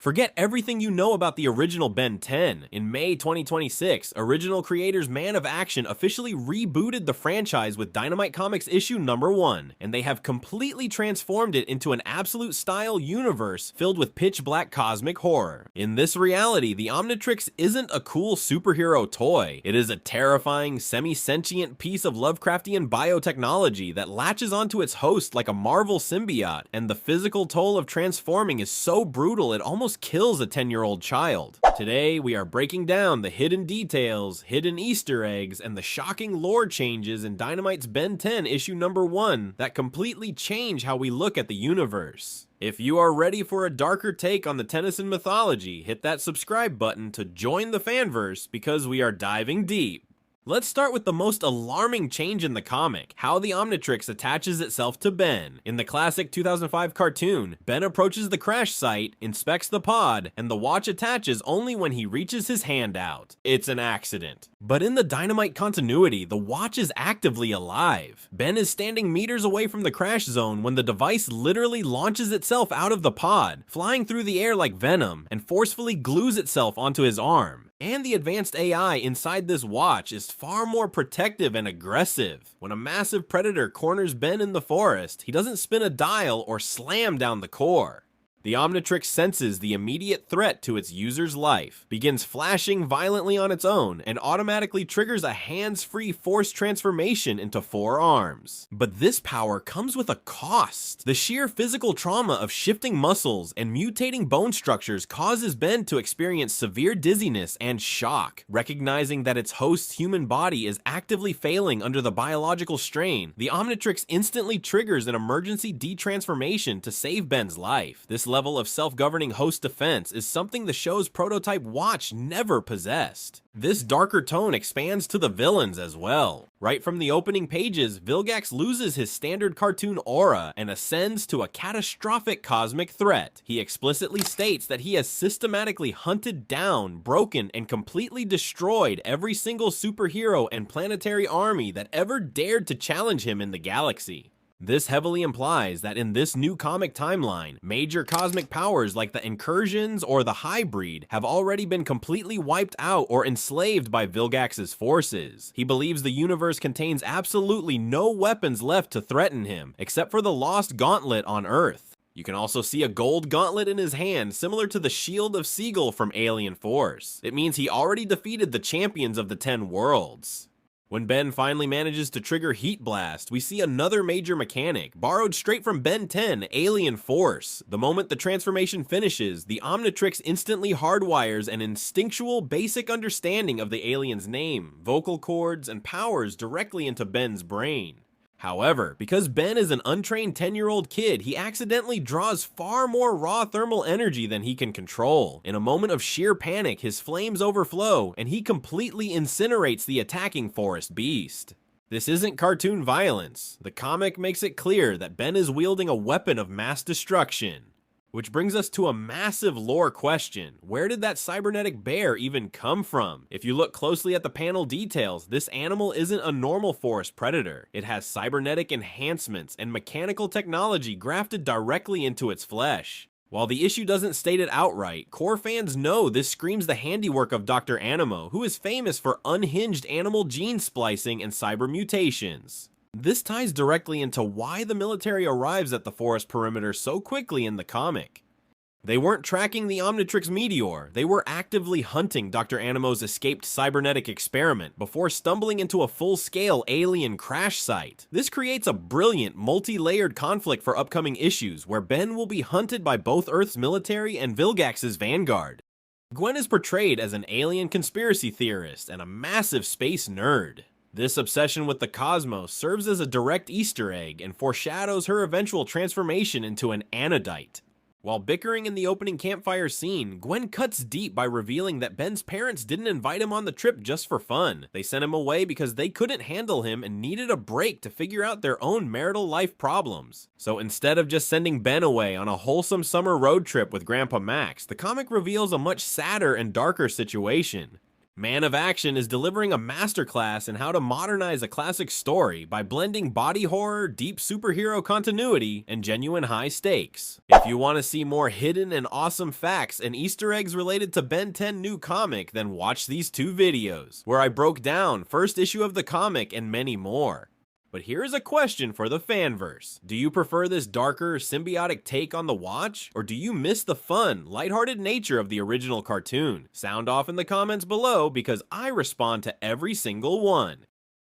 Forget everything you know about the original Ben 10. In May 2026, original creators Man of Action officially rebooted the franchise with Dynamite Comics issue number 1, and they have completely transformed it into an absolute style universe filled with pitch black cosmic horror. In this reality, the Omnitrix isn't a cool superhero toy. It is a terrifying, semi-sentient piece of Lovecraftian biotechnology that latches onto its host like a Marvel symbiote, and the physical toll of transforming is so brutal it almost kills a 10-year-old child. Today, we are breaking down the hidden details, hidden Easter eggs, and the shocking lore changes in Dynamite's Ben 10 issue number 1 that completely change how we look at the universe. If you are ready for a darker take on the Tennyson mythology, hit that subscribe button to join the Fanverse because we are diving deep. Let's start with the most alarming change in the comic, how the Omnitrix attaches itself to Ben. In the classic 2005 cartoon, Ben approaches the crash site, inspects the pod, and the watch attaches only when he reaches his hand out. It's an accident. But in the Dynamite continuity, the watch is actively alive. Ben is standing meters away from the crash zone when the device literally launches itself out of the pod, flying through the air like Venom, and forcefully glues itself onto his arm. And the advanced AI inside this watch is far more protective and aggressive. When a massive predator corners Ben in the forest, he doesn't spin a dial or slam down the core. The Omnitrix senses the immediate threat to its user's life, begins flashing violently on its own, and automatically triggers a hands-free force transformation into 4 arms. But this power comes with a cost. The sheer physical trauma of shifting muscles and mutating bone structures causes Ben to experience severe dizziness and shock. Recognizing that its host's human body is actively failing under the biological strain, the Omnitrix instantly triggers an emergency detransformation to save Ben's life. This level of self-governing host defense is something the show's prototype watch never possessed. This darker tone expands to the villains as well. Right from the opening pages, Vilgax loses his standard cartoon aura and ascends to a catastrophic cosmic threat. He explicitly states that he has systematically hunted down, broken, and completely destroyed every single superhero and planetary army that ever dared to challenge him in the galaxy. This heavily implies that in this new comic timeline, major cosmic powers like the Incursions or the Hybrid have already been completely wiped out or enslaved by Vilgax's forces. He believes the universe contains absolutely no weapons left to threaten him, except for the lost gauntlet on Earth. You can also see a gold gauntlet in his hand, similar to the Shield of Seegal from Alien Force. It means he already defeated the champions of the 10 worlds. When Ben finally manages to trigger Heat Blast, we see another major mechanic, borrowed straight from Ben 10, Alien Force. The moment the transformation finishes, the Omnitrix instantly hardwires an instinctual, basic understanding of the alien's name, vocal cords, and powers directly into Ben's brain. However, because Ben is an untrained 10-year-old kid, he accidentally draws far more raw thermal energy than he can control. In a moment of sheer panic, his flames overflow, and he completely incinerates the attacking forest beast. This isn't cartoon violence. The comic makes it clear that Ben is wielding a weapon of mass destruction. Which brings us to a massive lore question. Where did that cybernetic bear even come from? If you look closely at the panel details, this animal isn't a normal forest predator. It has cybernetic enhancements and mechanical technology grafted directly into its flesh. While the issue doesn't state it outright, core fans know this screams the handiwork of Dr. Animo, who is famous for unhinged animal gene splicing and cyber mutations. This ties directly into why the military arrives at the forest perimeter so quickly in the comic. They weren't tracking the Omnitrix meteor, they were actively hunting Dr. Animo's escaped cybernetic experiment before stumbling into a full-scale alien crash site. This creates a brilliant, multi-layered conflict for upcoming issues where Ben will be hunted by both Earth's military and Vilgax's vanguard. Gwen is portrayed as an alien conspiracy theorist and a massive space nerd. This obsession with the cosmos serves as a direct Easter egg and foreshadows her eventual transformation into an anodyte. While bickering in the opening campfire scene, Gwen cuts deep by revealing that Ben's parents didn't invite him on the trip just for fun. They sent him away because they couldn't handle him and needed a break to figure out their own marital life problems. So instead of just sending Ben away on a wholesome summer road trip with Grandpa Max, the comic reveals a much sadder and darker situation. Man of Action is delivering a masterclass in how to modernize a classic story by blending body horror, deep superhero continuity, and genuine high stakes. If you want to see more hidden and awesome facts and Easter eggs related to Ben 10 new comic, then watch these two videos, where I broke down first issue of the comic and many more. But here's a question for the Fanverse. Do you prefer this darker, symbiotic take on the Watch? Or do you miss the fun, lighthearted nature of the original cartoon? Sound off in the comments below because I respond to every single one.